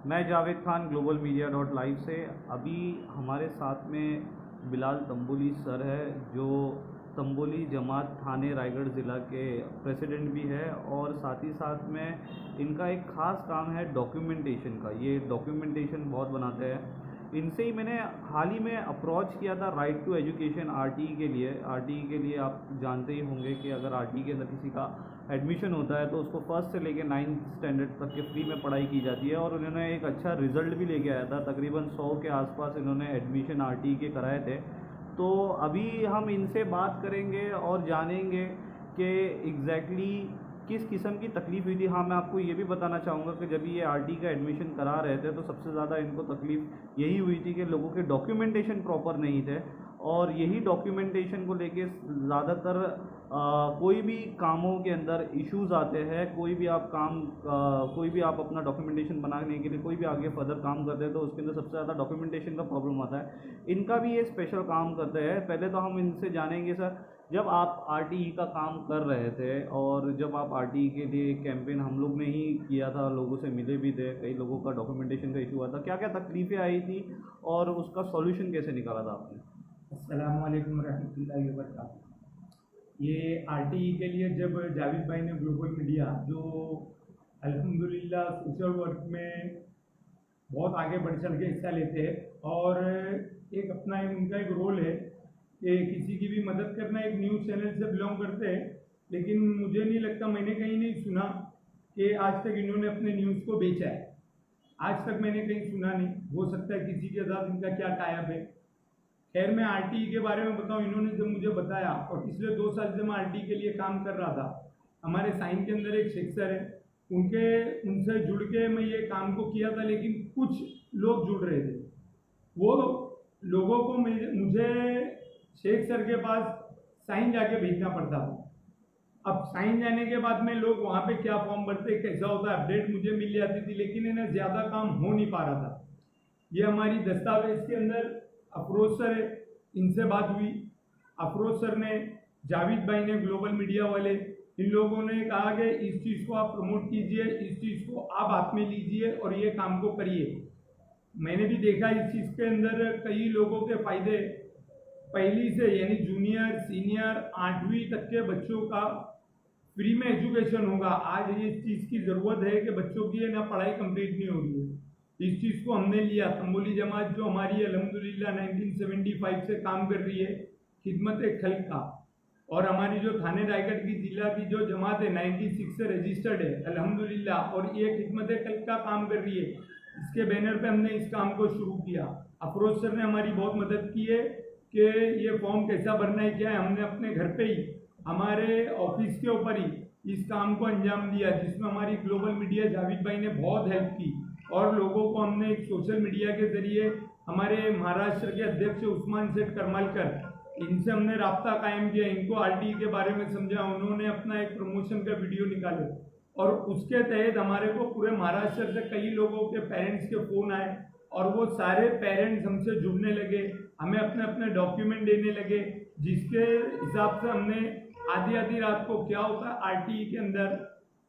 मैं Javed Khan global media dot live से। अभी हमारे साथ में बिलाल तंबोली सर है, जो तंबोली जमात थाने रायगढ़ ज़िला के प्रेसिडेंट भी है, और साथ ही साथ में इनका एक ख़ास काम है डॉक्यूमेंटेशन का। ये डॉक्यूमेंटेशन बहुत बनाते हैं। इनसे ही मैंने हाल ही में अप्रोच किया था राइट टू एजुकेशन आरटीई के लिए। आरटीई के लिए आप जानते ही होंगे कि अगर आरटीई के अंदर किसी का एडमिशन होता है तो उसको फर्स्ट से लेकर 9th स्टैंडर्ड तक के फ्री में पढ़ाई की जाती है, और उन्होंने एक अच्छा रिज़ल्ट भी लेके आया था। तकरीबन 100 के आसपास इन्होंने एडमिशन आरटीई के कराए थे। तो अभी हम इनसे बात करेंगे और जानेंगे कि एग्जैक्टली किस किस्म की तकलीफ़ हुई थी। हाँ, मैं आपको ये भी बताना चाहूँगा कि जब ये आरटी का एडमिशन करा रहे थे तो सबसे ज़्यादा इनको तकलीफ़ यही हुई थी कि लोगों के डॉक्यूमेंटेशन प्रॉपर नहीं थे, और यही डॉक्यूमेंटेशन को लेके ज़्यादातर कोई भी कामों के अंदर इश्यूज़ आते हैं। कोई भी आप अपना डॉक्यूमेंटेशन बनाने के लिए कोई भी आगे फर्दर काम करते हैं तो उसके अंदर सबसे ज़्यादा डॉक्यूमेंटेशन का प्रॉब्लम आता है। इनका भी ये स्पेशल काम करते हैं। पहले तो हम इनसे जानेंगे सर, जब आप आरटीई का काम कर रहे थे और जब आप आरटीई के लिए कैंपेन हम लोग ने ही किया था, लोगों से मिले भी थे, कई लोगों का डॉक्यूमेंटेशन का इशू हुआ था, क्या क्या तकलीफ़ें आई थी और उसका सॉल्यूशन कैसे निकाला था आपने? अस्सलाम वालेकुम रहमतुल्लाहि व बरकातहू। ये आरटीई के लिए जब जावेद भाई ने ग्लोबल मीडिया, जो अल्हम्दुलिल्लाह सोशल वर्क में बहुत आगे बढ़ चल के हिस्सा लेते हैं, और एक अपना उनका एक रोल है कि किसी की भी मदद करना। एक न्यूज़ चैनल से बिलोंग करते हैं, लेकिन मुझे नहीं लगता, मैंने कहीं नहीं सुना कि आज तक इन्होंने अपने न्यूज़ को बेचा है। आज तक मैंने कहीं सुना नहीं। हो सकता है किसी के साथ इनका क्या टाइप है। खैर, मैं आरटीई के बारे में बताऊं, इन्होंने जब मुझे बताया, और पिछले 2 साल से मैं आरटीई के लिए काम कर रहा था। हमारे साइन के अंदर एक शेख सर है, उनसे जुड़ के मैं ये काम को किया था, लेकिन कुछ लोग जुड़ रहे थे। वो लोगों को मुझे शेख सर के पास साइन जाके भेजना पड़ता था। अब साइन जाने के बाद में लोग वहाँ पे क्या फॉर्म भरते, कैसा होता है, अपडेट मुझे मिल जाती थी, लेकिन इन्हें ज़्यादा काम हो नहीं पा रहा था। ये हमारी दस्तावेज के अंदर अफरोज सर है, इनसे बात हुई। अफरोज सर ने, जावेद भाई ने, ग्लोबल मीडिया वाले, इन लोगों ने कहा कि इस चीज़ को आप प्रमोट कीजिए, इस चीज़ को आप हाथ में लीजिए और ये काम को करिए। मैंने भी देखा इस चीज़ के अंदर कई लोगों के फ़ायदे। पहली से यानी जूनियर, सीनियर, 8वीं तक के बच्चों का फ्री में एजुकेशन होगा। आज ये इस चीज़ की ज़रूरत है कि बच्चों की ना पढ़ाई कंप्लीट नहीं हो रही है। इस चीज़ को हमने लिया। तंबोली जमात जो हमारी अल्हम्दुलिल्लाह 1975 से काम कर रही है खिदमत खल्क का, और हमारी जो थाने रायगढ़ की जिला की जो जमात है 96 से रजिस्टर्ड है अल्हम्दुलिल्लाह, और ये खिदमत खल्क का काम कर रही है। इसके बैनर पे हमने इस काम को शुरू किया। अफरोज सर ने हमारी बहुत मदद की है कि ये फॉर्म कैसा भरना है, क्या है। हमने अपने घर पे ही, हमारे ऑफिस के ऊपर ही इस काम को अंजाम दिया, जिसमें हमारी ग्लोबल मीडिया जावेद भाई ने बहुत हेल्प की। और लोगों को हमने एक सोशल मीडिया के जरिए, हमारे महाराष्ट्र के अध्यक्ष उस्मान सेठ करमालकर, इनसे हमने राब्ता कायम किया, इनको आरटीई के बारे में समझा। उन्होंने अपना एक प्रमोशन का वीडियो निकाले, और उसके तहत हमारे को पूरे महाराष्ट्र से कई लोगों के पेरेंट्स के फ़ोन आए, और वो सारे पेरेंट्स हमसे जुड़ने लगे, हमें अपने अपने डॉक्यूमेंट देने लगे, जिसके हिसाब से हमने आधी आधी रात को, क्या होता है आरटीई के अंदर,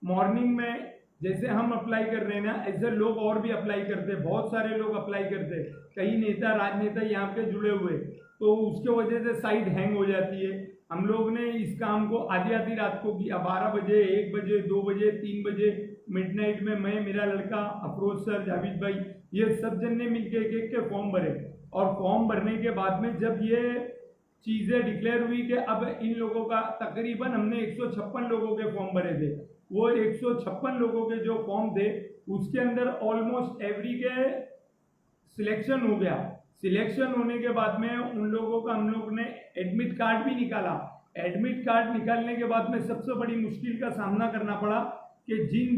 मॉर्निंग में जैसे हम अप्लाई कर रहे हैं ना, ऐसे लोग और भी अप्लाई करते, बहुत सारे लोग अप्लाई करते, कई नेता राजनेता यहाँ पे जुड़े हुए, तो उसके वजह से साइट हैंग हो जाती है। हम लोग ने इस काम को आधी आधी रात को किया, 12 बजे, 1 बजे, 2 बजे, 3 बजे, मिडनाइट में मैं, मेरा लड़का अफरोज सर, जावेद भाई, ये सब जन ने मिलकर एक एक के फॉर्म भरे। और फॉर्म भरने के बाद में जब ये चीज़ें डिक्लेयर हुई कि अब इन लोगों का, तकरीबन हमने 156 लोगों के फॉर्म भरे थे। वो 156 लोगों के जो फॉर्म थे, उसके अंदर ऑलमोस्ट एवरी के सिलेक्शन हो गया। सिलेक्शन होने के बाद में उन लोगों का, हम लोग ने एडमिट कार्ड भी निकाला। एडमिट कार्ड निकालने के बाद में सबसे बड़ी मुश्किल का सामना करना पड़ा कि जिन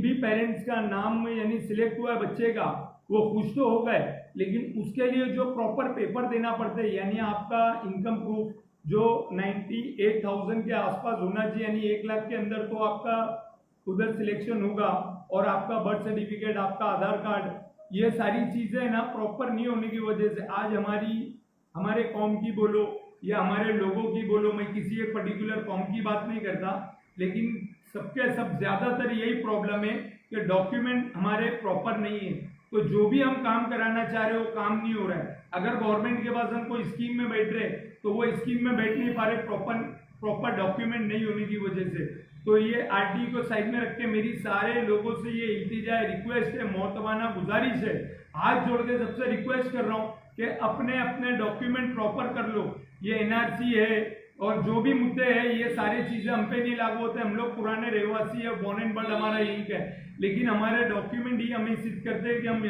भी पेरेंट्स का नाम यानी सिलेक्ट हुआ है बच्चे का, वो खुश तो हो गए, लेकिन उसके लिए जो प्रॉपर पेपर देना पड़ते हैं, यानी आपका इनकम प्रूफ जो 98,000 के आसपास होना चाहिए, यानी 1 लाख के अंदर तो आपका उधर सिलेक्शन होगा, और आपका बर्थ सर्टिफिकेट, आपका आधार कार्ड, ये सारी चीज़ें ना प्रॉपर नहीं होने की वजह से आज हमारे कौम की बोलो या हमारे लोगों की बोलो, मैं किसी एक पर्टिकुलर कौम की बात नहीं करता, लेकिन सबके सब ज़्यादातर यही प्रॉब्लम है कि डॉक्यूमेंट हमारे प्रॉपर नहीं है, तो जो भी हम काम कराना चाह रहे हो वो काम नहीं हो रहा है। अगर गवर्नमेंट के पास हम कोई स्कीम में बैठ रहे तो वो स्कीम में बैठ नहीं पा रहे प्रॉपर डॉक्यूमेंट नहीं होने की वजह से। तो ये आरटीई को साइड में रख के मेरी सारे लोगों से ये इल्तिजा है, रिक्वेस्ट है, मोहतबाना गुजारिश है, हाथ जोड़ के सबसे रिक्वेस्ट कर रहा हूँ कि अपने अपने डॉक्यूमेंट प्रॉपर कर लो। ये एनआरसी है और जो भी मुद्दे हैं ये सारी चीजें हम पे नहीं लागू होते। हम लोग पुराने रहवासी है, बॉर्न एंड बर्ड हमारा यही है, लेकिन हमारे डॉक्यूमेंट ही हमें सिद्ध करते हैं कि हम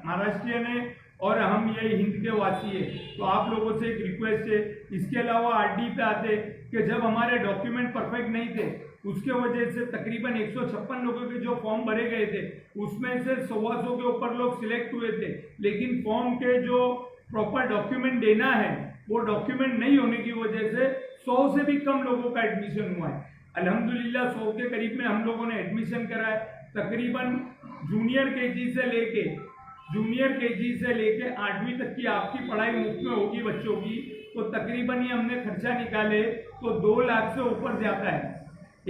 महाराष्ट्रियन है और हम ये हिंद के वासी है। तो आप लोगों से एक रिक्वेस्ट है। इसके अलावा आरटी पे आते कि जब हमारे डॉक्यूमेंट परफेक्ट नहीं थे उसके वजह से तकरीबन 156 लोगों के जो फॉर्म भरे गए थे उसमें से 125 के ऊपर लोग सिलेक्ट हुए थे, लेकिन फॉर्म के जो प्रॉपर डॉक्यूमेंट देना है वो डॉक्यूमेंट नहीं होने की वजह से 100 से भी कम लोगों का एडमिशन हुआ है। अल्हम्दुलिल्लाह 100 के करीब में हम लोगों ने एडमिशन करा है। तकरीबन जूनियर केजी से लेके 8वीं तक की आपकी पढ़ाई मुफ्त में होगी बच्चों की। तो तकरीबन ये हमने खर्चा निकाले तो 2 लाख से ऊपर जाता है।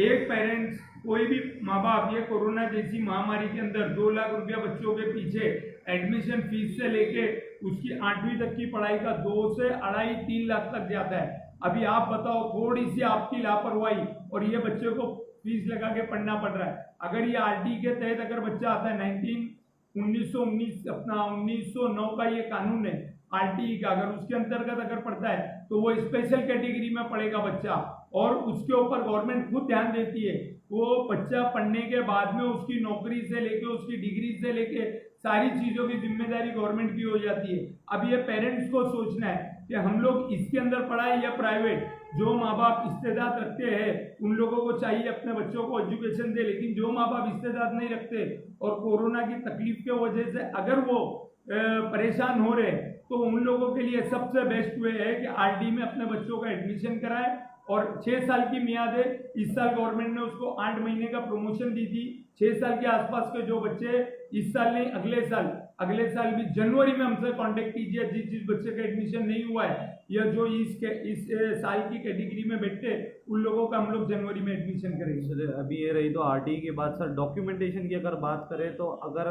एक पेरेंट्स, कोई भी माँ बाप, ये कोरोना जैसी महामारी के अंदर 2 लाख रुपया बच्चों के पीछे एडमिशन फीस से लेके उसकी 8वीं तक की पढ़ाई का 2 से 2.5-3 लाख तक जाता है। अभी आप बताओ, थोड़ी सी आपकी लापरवाही और ये बच्चे को फीस लगा के पढ़ना पड़ रहा है। अगर ये आरटी के तहत अगर बच्चा आता है 1909 का ये कानून है आरटीई का, अगर उसके अंतर्गत अगर पढ़ता है तो वो स्पेशल कैटेगरी में पढ़ेगा बच्चा, और उसके ऊपर गवर्नमेंट खुद ध्यान देती है। वो बच्चा पढ़ने के बाद में उसकी नौकरी से लेके उसकी डिग्री से लेके सारी चीजों की जिम्मेदारी गवर्नमेंट की हो जाती है। अब ये पेरेंट्स को सोचना है कि हम लोग इसके अंदर पढ़ाए या प्राइवेट। जो माँ बाप इस्तेदाद रखते हैं उन लोगों को चाहिए अपने बच्चों को एजुकेशन दे, लेकिन जो माँ बाप इस्तेदाद नहीं रखते और कोरोना की तकलीफ की वजह से अगर वो परेशान हो रहे तो उन लोगों के लिए सबसे बेस्ट वे है कि आरडी में अपने बच्चों का एडमिशन कराए। और 6 साल की मियाद है, इस साल गवर्नमेंट ने उसको 8 महीने का प्रमोशन दी थी। 6 साल के आसपास के जो बच्चे, इस साल नहीं अगले साल भी जनवरी में हमसे कांटेक्ट कीजिए। जिस बच्चे का एडमिशन नहीं हुआ है या जो इस साल की कैटेगरी में बैठते उन लोगों का हम लोग जनवरी में एडमिशन करेंगे। सर अभी ये रही तो आरटीई के बाद सर डॉक्यूमेंटेशन की अगर बात करें तो अगर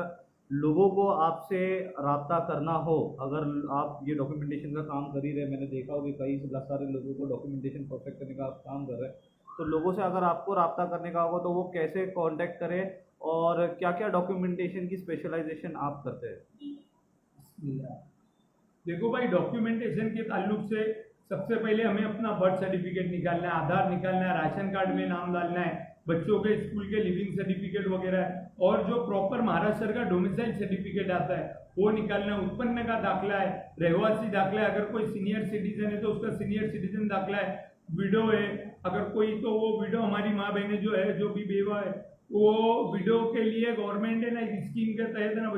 लोगों को आपसे रब्ता करना हो, अगर आप ये डॉक्यूमेंटेशन का काम कर ही रहे, मैंने देखा हो कि कई सारे लोगों को डॉक्यूमेंटेशन परफेक्ट करने का आप काम कर रहे हैं, तो लोगों से अगर आपको रब्ता करने का होगा तो वो कैसे कांटेक्ट करें और क्या क्या डॉक्यूमेंटेशन की स्पेशलाइजेशन आप करते हैं? देखो भाई, डॉक्यूमेंटेशन के ताल्लुक से सबसे पहले हमें अपना बर्थ सर्टिफिकेट निकालना है, आधार निकालना है, राशन कार्ड में नाम डालना है, बच्चों के स्कूल के लिविंग सर्टिफिकेट वगैरह, और जो प्रॉपर महाराष्ट्र का डोमिसाइल सर्टिफिकेट आता है वो निकालना है, उत्पन्न का दाखला है, रहवासी दाखला है, अगर कोई सीनियर सिटीजन है तो उसका सीनियर सिटीजन दाखला है, विडो है अगर कोई तो वो विडो, हमारी माँ बहनें जो है जो भी बेवा है वो विडो के लिए गवर्नमेंट है ना स्कीम के तहत ना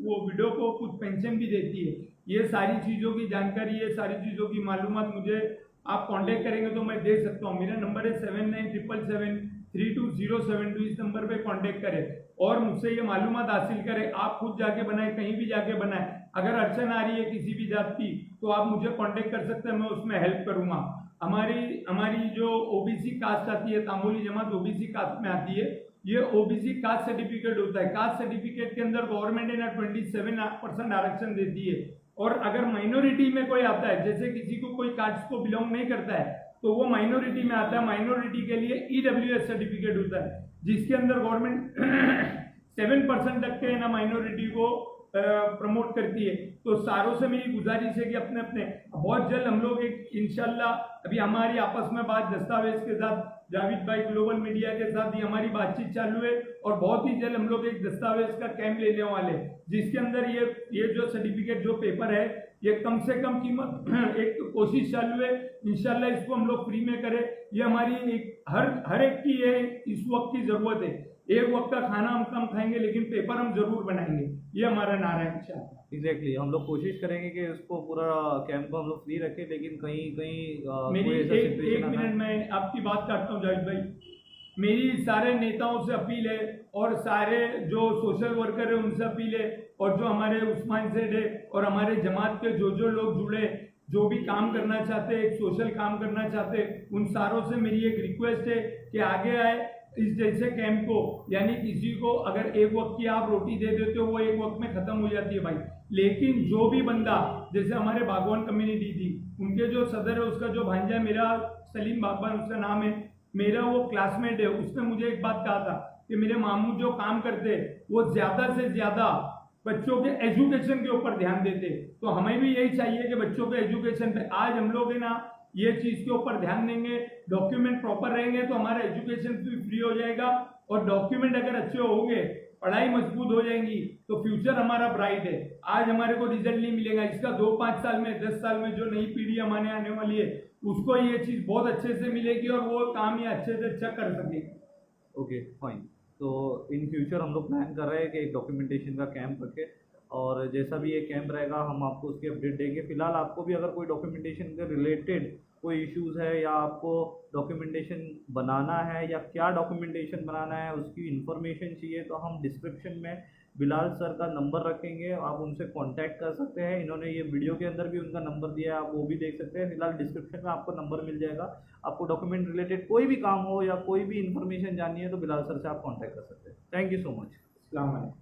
वो विडो को कुछ पेंशन भी देती है। ये सारी चीज़ों की जानकारी, ये सारी चीज़ों की मालूमात मुझे आप कांटेक्ट करेंगे तो मैं दे सकता हूँ। मेरा नंबर है 7977732072। इस नंबर पे कांटेक्ट करें और मुझसे ये मालूमात हासिल करें। आप खुद जाके बनाए, कहीं भी जाके बनाए, अगर अड़चन आ रही है किसी भी जात की तो आप मुझे कांटेक्ट कर सकते हैं, मैं उसमें हेल्प करूँगा। हमारी जो ओबीसी कास्ट आती है, तांबोली जमात ओबीसी कास्ट में आती है, ये ओबीसी कास्ट सर्टिफिकेट होता है। कास्ट सर्टिफिकेट के अंदर गवर्नमेंट है ना 27% आरक्षण देती है। और अगर माइनॉरिटी में कोई आता है, जैसे किसी को कोई कास्ट को बिलोंग नहीं करता है तो वो माइनॉरिटी में आता है, माइनॉरिटी के लिए ईडब्ल्यूएस सर्टिफिकेट होता है जिसके अंदर गवर्नमेंट 7% तक के ना माइनॉरिटी को प्रमोट करती है। तो सारों से मेरी गुजारिश है कि अपने अपने बहुत जल्द हम लोग एक इंशाल्लाह, अभी हमारी आपस में बात दस्तावेज के साथ जावेद भाई ग्लोबल मीडिया के साथ ही हमारी बातचीत चालू है और बहुत ही जल्द हम लोग एक दस्तावेज का कैंप लेने वाले जिसके अंदर ये जो सर्टिफिकेट जो पेपर है ये कम से कम कीमत एक कोशिश चालू है, इंशाल्लाह इसको हम लोग फ्री में करें। ये हमारी एक हर एक की ये इस वक्त की जरूरत है। एक वक्त का खाना हम कम खाएंगे लेकिन पेपर हम जरूर बनाएंगे, ये हमारा नारा है इंशाल्लाह। एग्जैक्टली हम लोग कोशिश करेंगे कि इसको पूरा कैंप को हम लोग फ्री रखें, लेकिन कहीं मेरी एक मिनट में आपकी बात काटता हूँ जावेद भाई। मेरी सारे नेताओं से अपील है और सारे जो सोशल वर्कर है उनसे अपील है और जो हमारे उस्मान सेठ है और हमारे जमात के जो लोग जुड़े, जो भी काम करना चाहते हैं, एक सोशल काम करना चाहते हैं, उन सारों से मेरी एक रिक्वेस्ट है कि आगे आए इस जैसे कैंप को, यानी किसी को अगर एक वक्त की आप रोटी दे देते हो वो एक वक्त में खत्म हो जाती है भाई, लेकिन जो भी बंदा, जैसे हमारे बागवान कम्युनिटी थी, उनके जो सदर है उसका जो भांजा है मेरा, सलीम बागवान उसका नाम है, मेरा वो क्लासमेट है, उसने मुझे एक बात कहा था कि मेरे मामू जो काम करते वो ज्यादा से ज्यादा बच्चों के एजुकेशन के ऊपर ध्यान देते, तो हमें भी यही चाहिए कि बच्चों के एजुकेशन पे आज हम लोग है ना ये चीज के ऊपर ध्यान देंगे, डॉक्यूमेंट प्रॉपर रहेंगे तो हमारा एजुकेशन भी फ्री हो जाएगा, और डॉक्यूमेंट अगर अच्छे होंगे, पढ़ाई मजबूत हो जाएंगी तो फ्यूचर हमारा ब्राइट है। आज हमारे को रिजल्ट नहीं मिलेगा, इसका 2-5 साल में 10 साल में जो नई पीढ़ी हमारे आने वाली है उसको ये चीज बहुत अच्छे से मिलेगी और वो काम ये अच्छे से अच्छा कर सकेगी। Okay fine. तो इन फ्यूचर हम लोग प्लान कर रहे हैं कि एक डॉक्यूमेंटेशन का कैंप रखें, और जैसा भी ये कैंप रहेगा हम आपको उसकी अपडेट देंगे। फिलहाल आपको भी अगर कोई डॉक्यूमेंटेशन के रिलेटेड कोई इश्यूज़ है या आपको डॉक्यूमेंटेशन बनाना है या क्या डॉक्यूमेंटेशन बनाना है उसकी इन्फॉर्मेशन चाहिए तो हम डिस्क्रिप्शन में बिलाल सर का नंबर रखेंगे, आप उनसे कांटेक्ट कर सकते हैं। इन्होंने ये वीडियो के अंदर भी उनका नंबर दिया है, आप वो भी देख सकते हैं। फिलहाल डिस्क्रिप्शन में आपको नंबर मिल जाएगा। आपको डॉक्यूमेंट रिलेटेड कोई भी काम हो या कोई भी इन्फॉर्मेशन जाननी है तो बिलाल सर से आप कांटेक्ट कर सकते हैं। Thank you so much. अस्सलाम वालेकुम।